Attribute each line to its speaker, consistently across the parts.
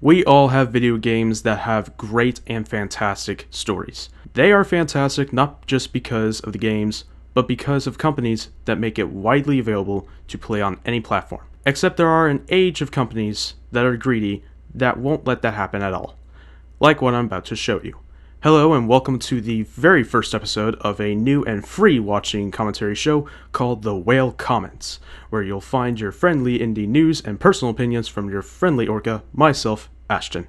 Speaker 1: We all have video games that have great and fantastic stories. They are fantastic not just because of the games, but because of companies that make it widely available to play on any platform. Except there are an age of companies that are greedy that won't let that happen at all. Like what I'm about to show you. Hello and welcome to the very first episode of a new and free watching commentary show called TheWhaleComments, where you'll find your friendly indie news and personal opinions from your friendly orca, myself, Ashton.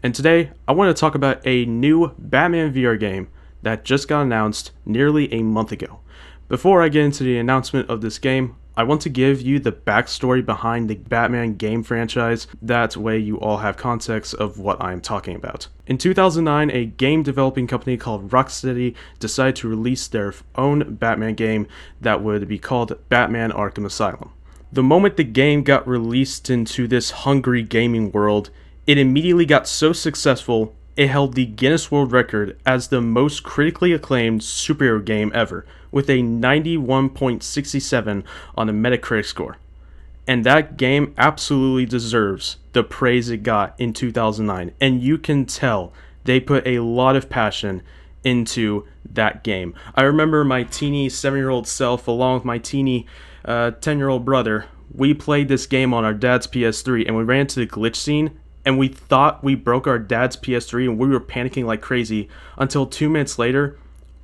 Speaker 1: And today, I want to talk about a new Batman VR game that just got announced nearly a month ago. Before I get into the announcement of this game, I want to give you the backstory behind the Batman game franchise, that way you all have context of what I'm talking about. In 2009, a game developing company called Rocksteady decided to release their own Batman game that would be called Batman Arkham Asylum. The moment the game got released into this hungry gaming world, it immediately got so successful, it held the Guinness World Record as the most critically acclaimed superhero game ever, with a 91.67 on the Metacritic score. And that game absolutely deserves the praise it got in 2009, and you can tell they put a lot of passion into that game. I remember my teeny 7-year-old self, along with my teeny 10-year-old brother, we played this game on our dad's PS3, and we ran into the glitch scene, and we thought we broke our dad's PS3, and we were panicking like crazy, until 2 minutes later,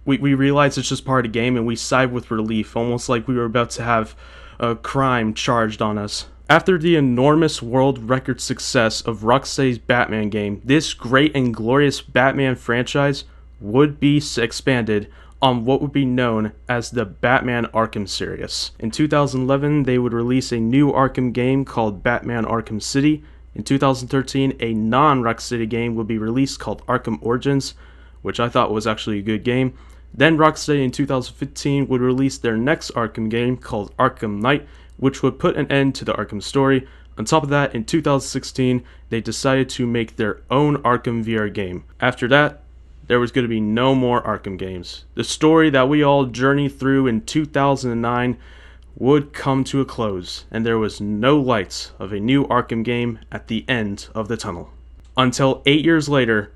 Speaker 1: we realized it's just part of the game, and we sighed with relief, almost like we were about to have a crime charged on us. After the enormous world record success of Rocksteady's Batman game, this great and glorious Batman franchise would be expanded on what would be known as the Batman Arkham series. In 2011, they would release a new Arkham game called Batman Arkham City. In 2013, a non-Rocksteady game would be released called Arkham Origins, which I thought was actually a good game. Then Rocksteady in 2015 would release their next Arkham game called Arkham Knight, which would put an end to the Arkham story. On top of that, in 2016, they decided to make their own Arkham VR game. After that, there was going to be no more Arkham games. The story that we all journeyed through in 2009 would come to a close, and there was no lights of a new Arkham game at the end of the tunnel. Until 8 years later,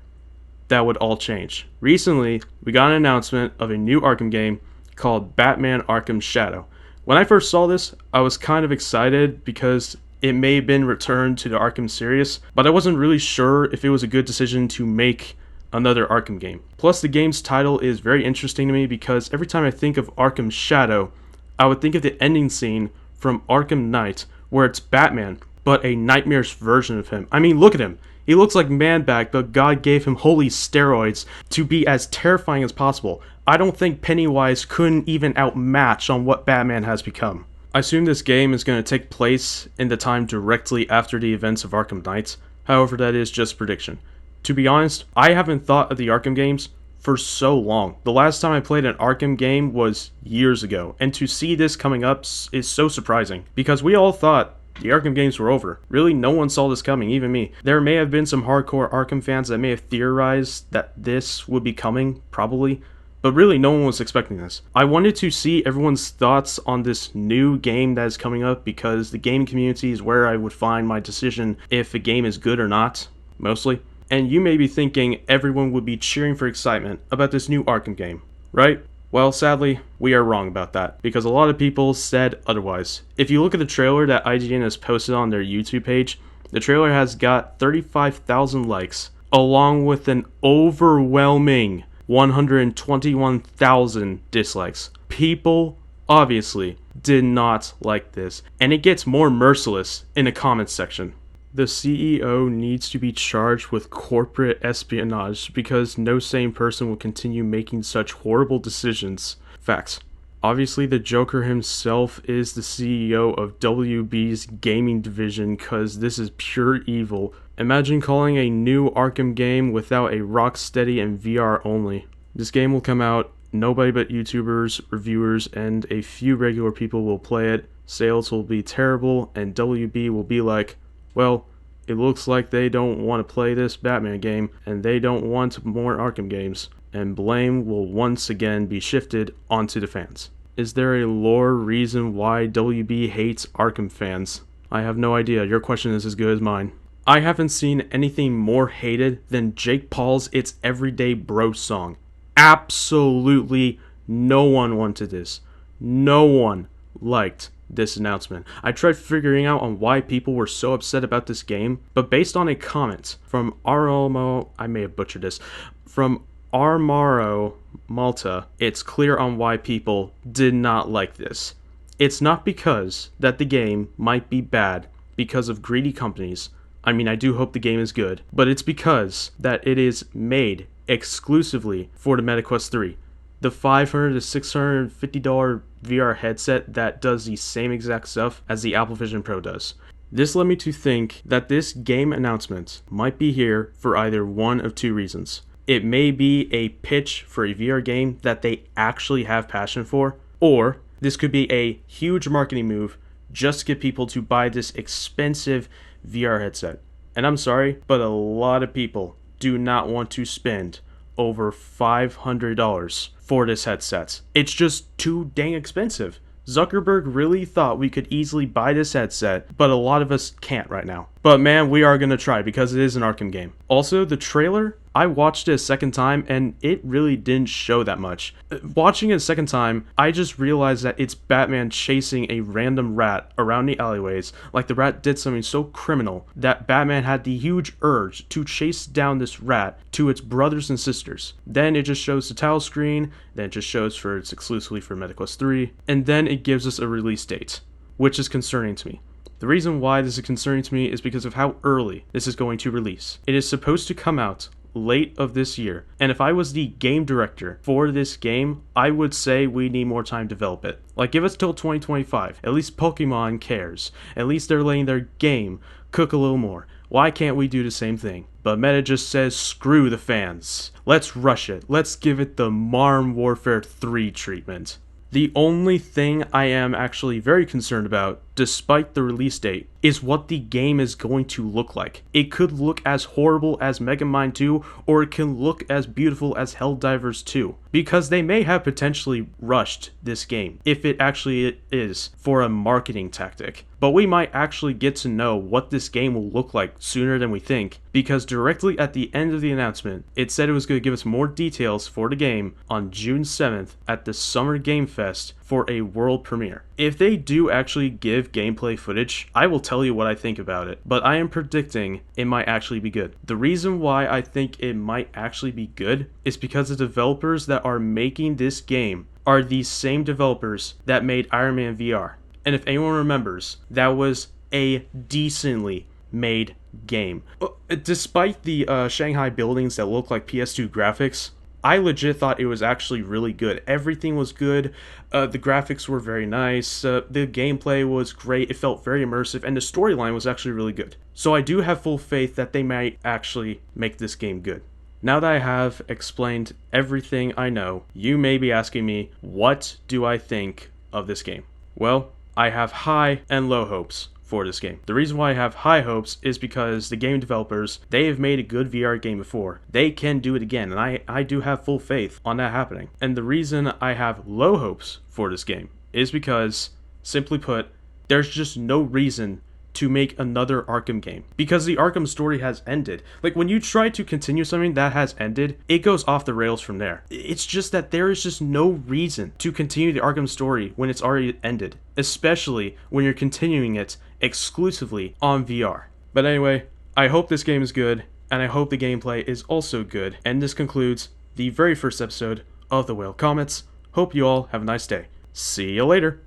Speaker 1: that would all change. Recently, we got an announcement of a new Arkham game called Batman Arkham Shadow. When I first saw this, I was kind of excited because it may have been returned to the Arkham series, but I wasn't really sure if it was a good decision to make another Arkham game. Plus, the game's title is very interesting to me because every time I think of Arkham Shadow, I would think of the ending scene from Arkham Knight, where it's Batman, but a nightmarish version of him. I mean, look at him. He looks like Man-Bat, but God gave him holy steroids to be as terrifying as possible. I don't think Pennywise couldn't even outmatch on what Batman has become. I assume this game is going to take place in the time directly after the events of Arkham Knight. However, that is just prediction. To be honest, I haven't thought of the Arkham games for so long. The last time I played an Arkham game was years ago, and to see this coming up is so surprising, because we all thought the Arkham games were over. Really, no one saw this coming, even me. There may have been some hardcore Arkham fans that may have theorized that this would be coming, probably, but really no one was expecting this. I wanted to see everyone's thoughts on this new game that is coming up, because the game community is where I would find my decision if a game is good or not, mostly. And you may be thinking everyone would be cheering for excitement about this new Arkham game, right? Well, sadly, we are wrong about that, because a lot of people said otherwise. If you look at the trailer that IGN has posted on their YouTube page, the trailer has got 35,000 likes, along with an overwhelming 121,000 dislikes. People, obviously, did not like this, and it gets more merciless in the comments section. The CEO needs to be charged with corporate espionage because no sane person will continue making such horrible decisions. Facts. Obviously, the Joker himself is the CEO of WB's gaming division, cause this is pure evil. Imagine calling a new Arkham game without a Rocksteady and VR only. This game will come out, nobody but YouTubers, reviewers, and a few regular people will play it. Sales will be terrible, and WB will be like, well, it looks like they don't want to play this Batman game, and they don't want more Arkham games, and blame will once again be shifted onto the fans. Is there a lore reason why WB hates Arkham fans? I have no idea. Your question is as good as mine. I haven't seen anything more hated than Jake Paul's It's Everyday Bro song. Absolutely no one wanted this. No one liked this announcement. I tried figuring out on why people were so upset about this game, but based on a comment from Armo, I may have butchered this, from Armaro Malta, it's clear on why people did not like this. It's not because that the game might be bad because of greedy companies. I mean, I do hope the game is good, but it's because that it is made exclusively for the MetaQuest 3. The $500 to $650 VR headset that does the same exact stuff as the Apple Vision Pro does. This led me to think that this game announcement might be here for either one of two reasons. It may be a pitch for a VR game that they actually have passion for, or this could be a huge marketing move just to get people to buy this expensive VR headset. And I'm sorry, but a lot of people do not want to spend over $500 for this headset. It's just too dang expensive. Zuckerberg really thought we could easily buy this headset, but a lot of us can't right now. But man, we are going to try because it is an Arkham game. Also, the trailer, I watched it a second time and it really didn't show that much. Watching it a second time, I just realized that it's Batman chasing a random rat around the alleyways, like the rat did something so criminal that Batman had the huge urge to chase down this rat to its brothers and sisters. Then it just shows the title screen, then it just shows for it's exclusively for MetaQuest 3, and then it gives us a release date, which is concerning to me. The reason why this is concerning to me is because of how early this is going to release. It is supposed to come out late of this year, and if I was the game director for this game, I would say we need more time to develop it. Like, give us till 2025. At least Pokemon cares. At least they're letting their game cook a little more. Why can't we do the same thing? But Meta just says, screw the fans. Let's rush it. Let's give it the Modern Warfare 3 treatment. The only thing I am actually very concerned about, despite the release date, is what the game is going to look like. It could look as horrible as Megamind 2, or it can look as beautiful as Helldivers 2, because they may have potentially rushed this game, if it actually is, for a marketing tactic. But we might actually get to know what this game will look like sooner than we think, because directly at the end of the announcement, it said it was going to give us more details for the game on June 7th at the Summer Game Fest for a world premiere. If they do actually give gameplay footage, I will tell you what I think about it, but I am predicting it might actually be good. The reason why I think it might actually be good is because the developers that are making this game are the same developers that made Iron Man VR. And if anyone remembers, that was a decently made game. Despite the Shanghai buildings that look like PS2 graphics, I legit thought it was actually really good. Everything was good. The graphics were very nice. The gameplay was great. It felt very immersive, and the storyline was actually really good. So I do have full faith that they might actually make this game good. Now that I have explained everything I know, you may be asking me, what do I think of this game? Well, I have high and low hopes for this game. The reason why I have high hopes is because the game developers, they have made a good VR game before. They can do it again, and I do have full faith on that happening. And the reason I have low hopes for this game is because, simply put, there's just no reason to make another Arkham game, because the Arkham story has ended. Like, when you try to continue something that has ended, it goes off the rails from there. It's just that there is just no reason to continue the Arkham story when it's already ended, especially when you're continuing it exclusively on VR. But anyway, I hope this game is good, and I hope the gameplay is also good. And this concludes the very first episode of The Whale Comments. Hope you all have a nice day. See you later.